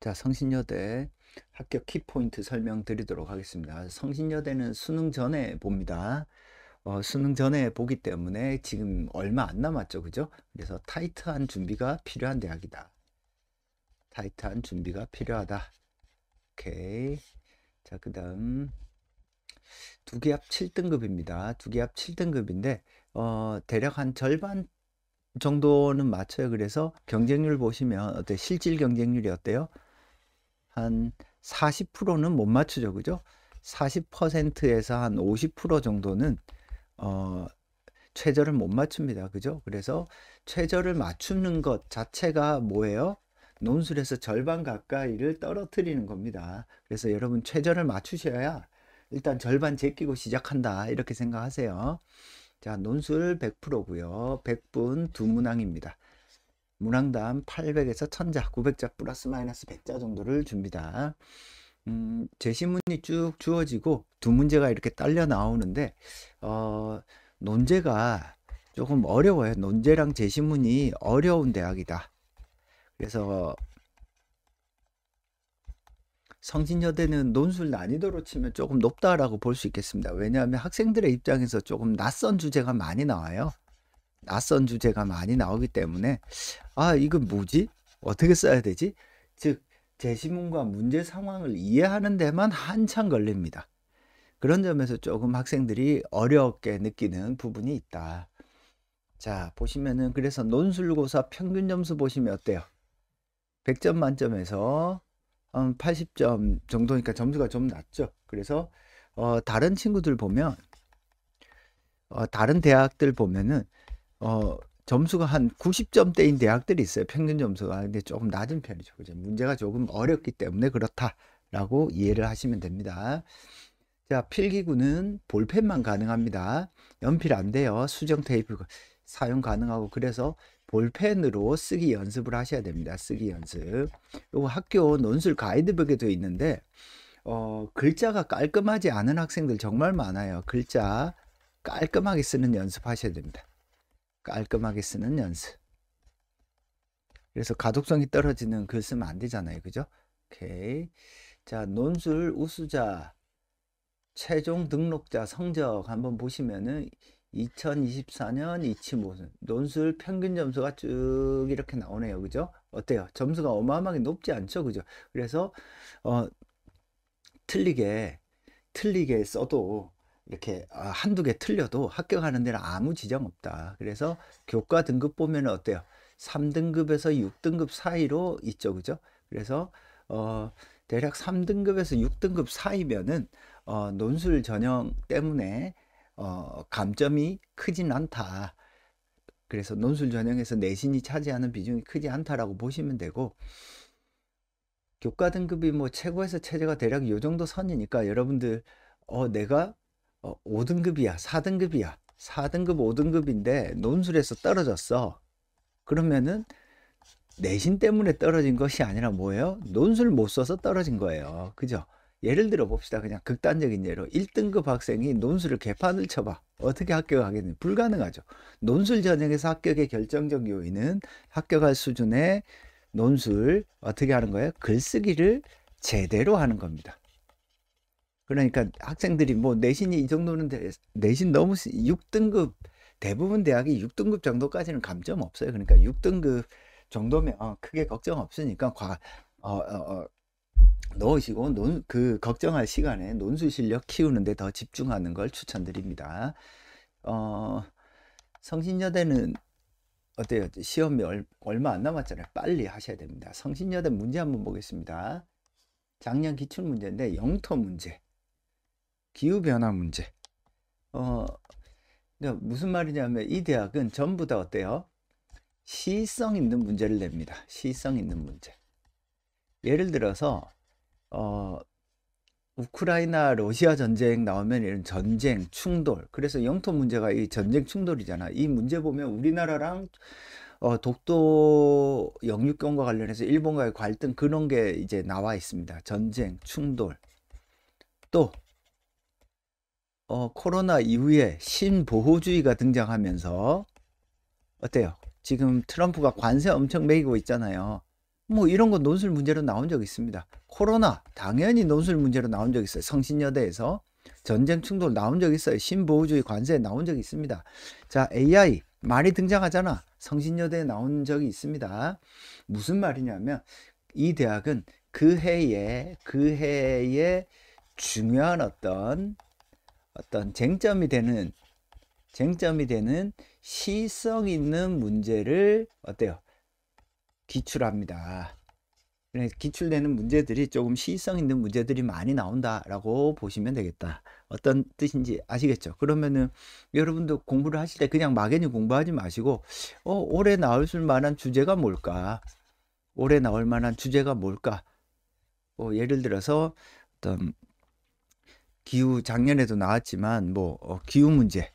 자, 성신여대 합격 키포인트 설명드리도록 하겠습니다. 성신여대는 수능 전에 봅니다. 수능 전에 보기 때문에 지금 얼마 안 남았죠, 그죠? 그래서 타이트한 준비가 필요한 대학이다. 타이트한 준비가 필요하다. 오케이. 자, 그 다음 두기합 7등급입니다. 두기합 7등급인데 대략 한 절반 정도는 맞춰요. 그래서 경쟁률 보시면 어때? 실질 경쟁률이 어때요? 한 40%는 못 맞추죠, 그죠? 40%에서 한 50% 정도는 최저를 못 맞춥니다, 그죠? 그래서 최저를 맞추는 것 자체가 뭐예요? 논술에서 절반 가까이를 떨어뜨리는 겁니다. 그래서 여러분 최저를 맞추셔야 일단 절반 제끼고 시작한다, 이렇게 생각하세요. 자, 논술 100%고요. 100분 두 문항입니다. 문항당 800에서 1000자, 900자 플러스 마이너스 100자 정도를 줍니다. 제시문이 쭉 주어지고 두 문제가 이렇게 딸려 나오는데 논제가 조금 어려워요. 논제랑 제시문이 어려운 대학이다. 그래서 성신여대는 논술 난이도로 치면 조금 높다라고 볼 수 있겠습니다. 왜냐하면 학생들의 입장에서 조금 낯선 주제가 많이 나와요. 낯선 주제가 많이 나오기 때문에 이건 뭐지? 어떻게 써야 되지? 즉 제시문과 문제 상황을 이해하는 데만 한참 걸립니다. 그런 점에서 조금 학생들이 어렵게 느끼는 부분이 있다. 자, 보시면은 그래서 논술고사 평균 점수 보시면 어때요? 100점 만점에서 80점 정도니까 점수가 좀 낮죠. 그래서 다른 친구들 보면 다른 대학들 보면은 점수가 한 90점대인 대학들이 있어요. 평균 점수가. 근데 조금 낮은 편이죠. 그죠? 문제가 조금 어렵기 때문에 그렇다라고 이해를 하시면 됩니다. 자, 필기구는 볼펜만 가능합니다. 연필 안 돼요. 수정 테이프 사용 가능하고, 그래서 볼펜으로 쓰기 연습을 하셔야 됩니다. 쓰기 연습. 요거 학교 논술 가이드북에도 있는데 글자가 깔끔하지 않은 학생들 정말 많아요. 글자 깔끔하게 쓰는 연습 하셔야 됩니다. 깔끔하게 쓰는 연습. 그래서 가독성이 떨어지는 글 쓰면 안 되잖아요, 그죠? 오케이. 자, 논술 우수자 최종 등록자 성적 한번 보시면은 2024년 이치모순 논술 평균 점수가 쭉 이렇게 나오네요, 그죠? 어때요? 점수가 어마어마하게 높지 않죠, 그죠? 그래서 틀리게 써도 이렇게 한두 개 틀려도 합격하는 데는 아무 지장 없다. 그래서 교과 등급 보면 어때요? 3등급에서 6등급 사이로 있죠, 그죠? 그래서 대략 3등급에서 6등급 사이면은 논술 전형 때문에 감점이 크진 않다. 그래서 논술 전형에서 내신이 차지하는 비중이 크지 않다라고 보시면 되고, 교과 등급이 뭐 최고에서 최저가 대략 이 정도 선이니까 여러분들 내가 5등급이야, 4등급이야, 4등급, 5등급인데 논술에서 떨어졌어. 그러면은 내신 때문에 떨어진 것이 아니라 뭐예요? 논술 못 써서 떨어진 거예요. 그죠? 예를 들어 봅시다. 그냥 극단적인 예로 1등급 학생이 논술을 개판을 쳐봐. 어떻게 합격하겠니? 불가능하죠. 논술 전형에서 합격의 결정적 요인은 합격할 수준의 논술 어떻게 하는 거예요? 글쓰기를 제대로 하는 겁니다. 그러니까 학생들이 뭐 내신이 이 정도는 내신 너무 6등급, 대부분 대학이 6등급 정도까지는 감점 없어요. 그러니까 6등급 정도면 크게 걱정 없으니까 넣으시고 그 걱정할 시간에 논술 실력 키우는데 더 집중하는 걸 추천드립니다. 성신여대는 어때요? 시험이 얼마 안 남았잖아요. 빨리 하셔야 됩니다. 성신여대 문제 한번 보겠습니다. 작년 기출 문제인데 영토 문제, 기후변화 문제. 무슨 말이냐면 이 대학은 전부 다 어때요? 시성 있는 문제를 냅니다. 시성 있는 문제. 예를 들어서 우크라이나 러시아 전쟁 나오면 이런 전쟁 충돌, 그래서 영토 문제가 이 전쟁 충돌이잖아. 이 문제 보면 우리나라랑 독도 영유권과 관련해서 일본과의 갈등, 그런 게 이제 나와 있습니다. 전쟁 충돌. 또 코로나 이후에 신보호주의가 등장하면서 어때요? 지금 트럼프가 관세 엄청 매기고 있잖아요. 뭐 이런 거 논술 문제로 나온 적 있습니다. 코로나 당연히 논술 문제로 나온 적 있어요. 성신여대에서 전쟁 충돌 나온 적 있어요. 신보호주의 관세에 나온 적이 있습니다. 자, AI 많이 등장하잖아. 성신여대에 나온 적이 있습니다. 무슨 말이냐면 이 대학은 그 해에 중요한 어떤 쟁점이 되는 시성 있는 문제를 어때요? 기출합니다. 기출되는 문제들이 조금 시성 있는 문제들이 많이 나온다라고 보시면 되겠다. 어떤 뜻인지 아시겠죠? 그러면은 여러분도 공부를 하실 때 그냥 막연히 공부하지 마시고 올해 나올 만한 주제가 뭘까? 올해 나올 만한 주제가 뭘까? 예를 들어서 어떤 기후 작년에도 나왔지만 기후 문제,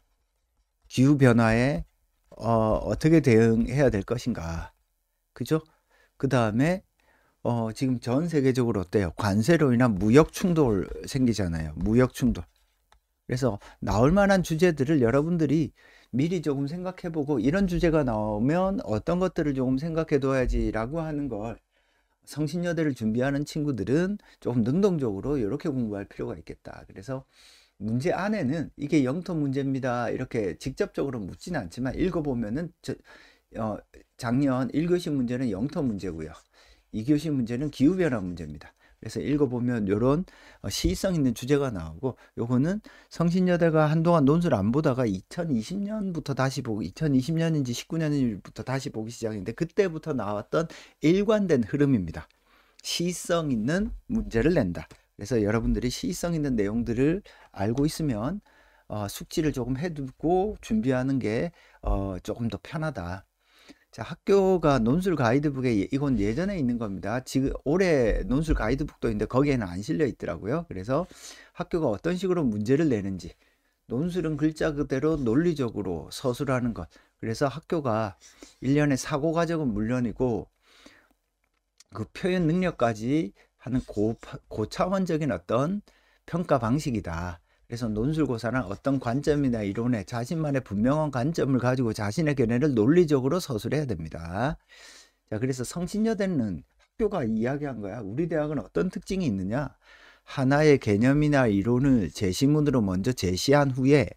기후 변화에 어떻게 대응해야 될 것인가? 그죠? 그 다음에 지금 전 세계적으로 어때요? 관세로 인한 무역 충돌 생기잖아요. 무역 충돌. 그래서 나올 만한 주제들을 여러분들이 미리 조금 생각해보고 이런 주제가 나오면 어떤 것들을 조금 생각해둬야지라고 하는 걸 성신여대를 준비하는 친구들은 조금 능동적으로 이렇게 공부할 필요가 있겠다. 그래서 문제 안에는 이게 영토 문제입니다. 이렇게 직접적으로 묻지는 않지만 읽어보면은 작년 1교시 문제는 영토 문제고요. 2교시 문제는 기후변화 문제입니다. 그래서 읽어보면 이런 시의성 있는 주제가 나오고 요거는 성신여대가 한동안 논술을 안 보다가 2020년부터 다시 보고 2020년인지 19년인지부터 다시 보기 시작했는데 그때부터 나왔던 일관된 흐름입니다. 시의성 있는 문제를 낸다. 그래서 여러분들이 시의성 있는 내용들을 알고 있으면 숙지를 조금 해두고 준비하는 게 조금 더 편하다. 자, 학교가 논술 가이드북에 이건 예전에 있는 겁니다. 지금 올해 논술 가이드북도 있는데 거기에는 안 실려 있더라고요. 그래서 학교가 어떤 식으로 문제를 내는지 논술은 글자 그대로 논리적으로 서술하는 것. 그래서 학교가 1년의 사고 과정은 물론이고 그 표현 능력까지 하는 고차원적인 어떤 평가 방식이다. 그래서 논술고사는 어떤 관점이나 이론에 자신만의 분명한 관점을 가지고 자신의 견해를 논리적으로 서술해야 됩니다. 자, 그래서 성신여대는 학교가 이야기한 거야. 우리 대학은 어떤 특징이 있느냐? 하나의 개념이나 이론을 제시문으로 먼저 제시한 후에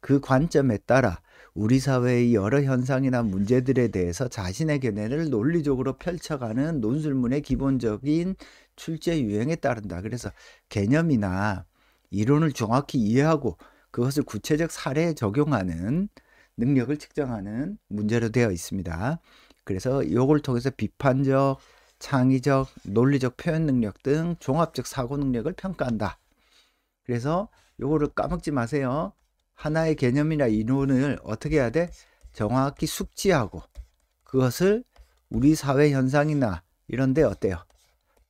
그 관점에 따라 우리 사회의 여러 현상이나 문제들에 대해서 자신의 견해를 논리적으로 펼쳐가는 논술문의 기본적인 출제 유형에 따른다. 그래서 개념이나 이론을 정확히 이해하고 그것을 구체적 사례에 적용하는 능력을 측정하는 문제로 되어 있습니다. 그래서 이걸 통해서 비판적, 창의적, 논리적 표현 능력 등 종합적 사고 능력을 평가한다. 그래서 이거를 까먹지 마세요. 하나의 개념이나 이론을 어떻게 해야 돼? 정확히 숙지하고 그것을 우리 사회 현상이나 이런 데 어때요?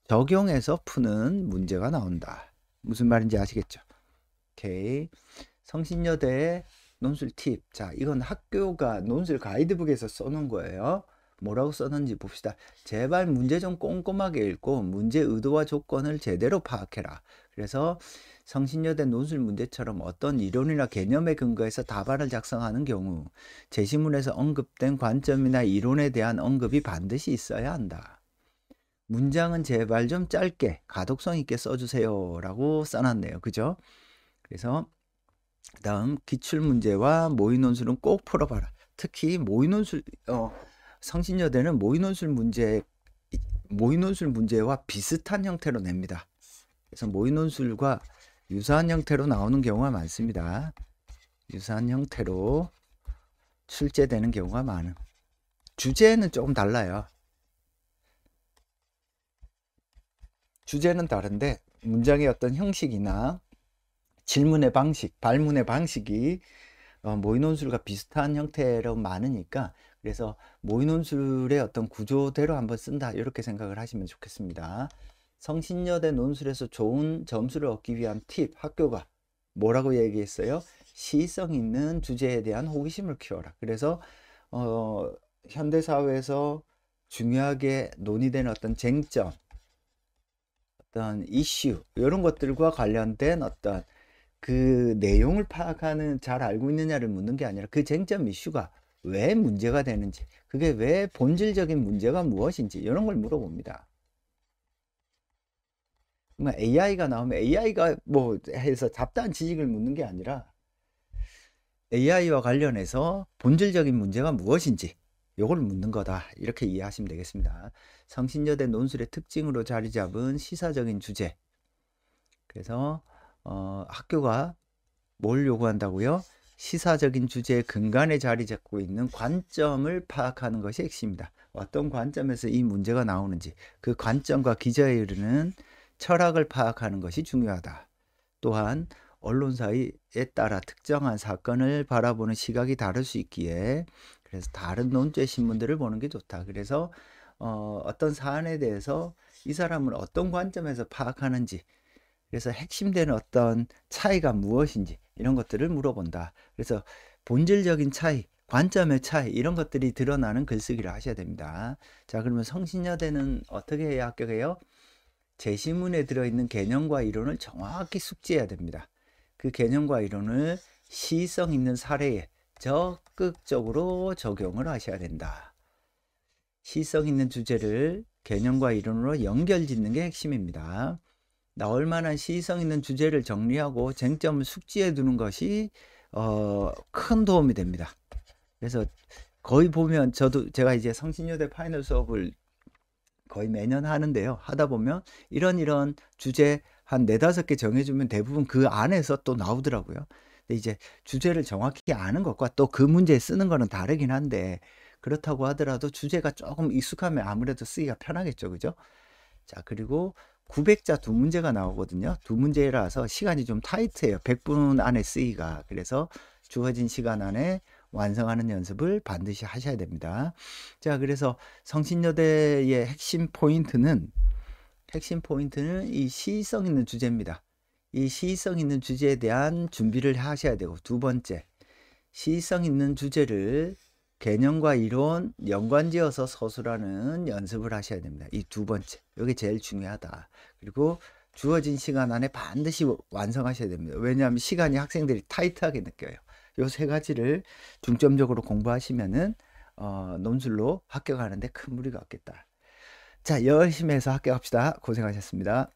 적용해서 푸는 문제가 나온다. 무슨 말인지 아시겠죠? 오케이. 성신여대 논술 팁. 자, 이건 학교가 논술 가이드북에서 써놓은 거예요. 뭐라고 써놓은지 봅시다. 제발 문제 좀 꼼꼼하게 읽고 문제 의도와 조건을 제대로 파악해라. 그래서 성신여대 논술 문제처럼 어떤 이론이나 개념에 근거해서 답안을 작성하는 경우 제시문에서 언급된 관점이나 이론에 대한 언급이 반드시 있어야 한다. 문장은 제발 좀 짧게 가독성 있게 써주세요 라고 써놨네요. 그죠? 그래서 그 다음 기출문제와 모의논술은 꼭 풀어봐라. 특히 모의논술 성신여대는 모의논술 문제와 비슷한 형태로 냅니다. 그래서 모의논술과 유사한 형태로 나오는 경우가 많습니다. 유사한 형태로 출제되는 경우가 많은. 주제는 조금 달라요. 주제는 다른데 문장의 어떤 형식이나 질문의 방식, 발문의 방식이 모의논술과 비슷한 형태로 많으니까 그래서 모의논술의 어떤 구조대로 한번 쓴다 이렇게 생각을 하시면 좋겠습니다. 성신여대 논술에서 좋은 점수를 얻기 위한 팁, 학교가 뭐라고 얘기했어요? 시의성 있는 주제에 대한 호기심을 키워라. 그래서 현대사회에서 중요하게 논의되는 어떤 쟁점, 어떤 이슈 이런 것들과 관련된 어떤 그 내용을 파악하는 잘 알고 있느냐를 묻는 게 아니라 그 쟁점 이슈가 왜 문제가 되는지, 그게 왜 본질적인 문제가 무엇인지 이런 걸 물어봅니다. AI가 나오면 AI가 뭐 해서 잡다한 지식을 묻는 게 아니라 AI와 관련해서 본질적인 문제가 무엇인지 요걸 묻는 거다, 이렇게 이해하시면 되겠습니다. 성신여대 논술의 특징으로 자리 잡은 시사적인 주제. 그래서 학교가 뭘 요구한다고요? 시사적인 주제의 근간에 자리 잡고 있는 관점을 파악하는 것이 핵심이다. 어떤 관점에서 이 문제가 나오는지, 그 관점과 기저에 이르는 철학을 파악하는 것이 중요하다. 또한 언론사에 따라 특정한 사건을 바라보는 시각이 다를 수 있기에, 그래서 다른 논조의 신문들을 보는 게 좋다. 그래서 어떤 사안에 대해서 이 사람은 어떤 관점에서 파악하는지, 그래서 핵심되는 어떤 차이가 무엇인지 이런 것들을 물어본다. 그래서 본질적인 차이, 관점의 차이, 이런 것들이 드러나는 글쓰기를 하셔야 됩니다. 자, 그러면 성신여대는 어떻게 해야 합격해요? 제시문에 들어있는 개념과 이론을 정확히 숙지해야 됩니다. 그 개념과 이론을 시의성 있는 사례에 적극적으로 적용을 하셔야 된다. 시의성 있는 주제를 개념과 이론으로 연결짓는 게 핵심입니다. 나올 만한 시의성 있는 주제를 정리하고 쟁점을 숙지해 두는 것이 큰 도움이 됩니다. 그래서 거의 보면 제가 이제 성신여대 파이널 수업을 거의 매년 하는데요. 하다 보면 이런 주제 한 4-5개 정해주면 대부분 그 안에서 또 나오더라고요. 근데 이제 주제를 정확히 아는 것과 또 그 문제 쓰는 거는 다르긴 한데, 그렇다고 하더라도 주제가 조금 익숙하면 아무래도 쓰기가 편하겠죠. 그죠? 자, 그리고 900자 2문제가 나오거든요. 2문제라서 시간이 좀 타이트해요. 100분 안에 쓰기가. 그래서 주어진 시간 안에 완성하는 연습을 반드시 하셔야 됩니다. 자, 그래서 성신여대의 핵심 포인트는 이 시의성 있는 주제입니다. 이 시의성 있는 주제에 대한 준비를 하셔야 되고, 두 번째, 시의성 있는 주제를 개념과 이론 연관지어서 서술하는 연습을 하셔야 됩니다. 이 두 번째, 이게 제일 중요하다. 그리고 주어진 시간 안에 반드시 완성하셔야 됩니다. 왜냐하면 시간이 학생들이 타이트하게 느껴요. 이 3가지를 중점적으로 공부하시면은 논술로 합격하는데 큰 무리가 없겠다. 자, 열심히 해서 합격합시다. 고생하셨습니다.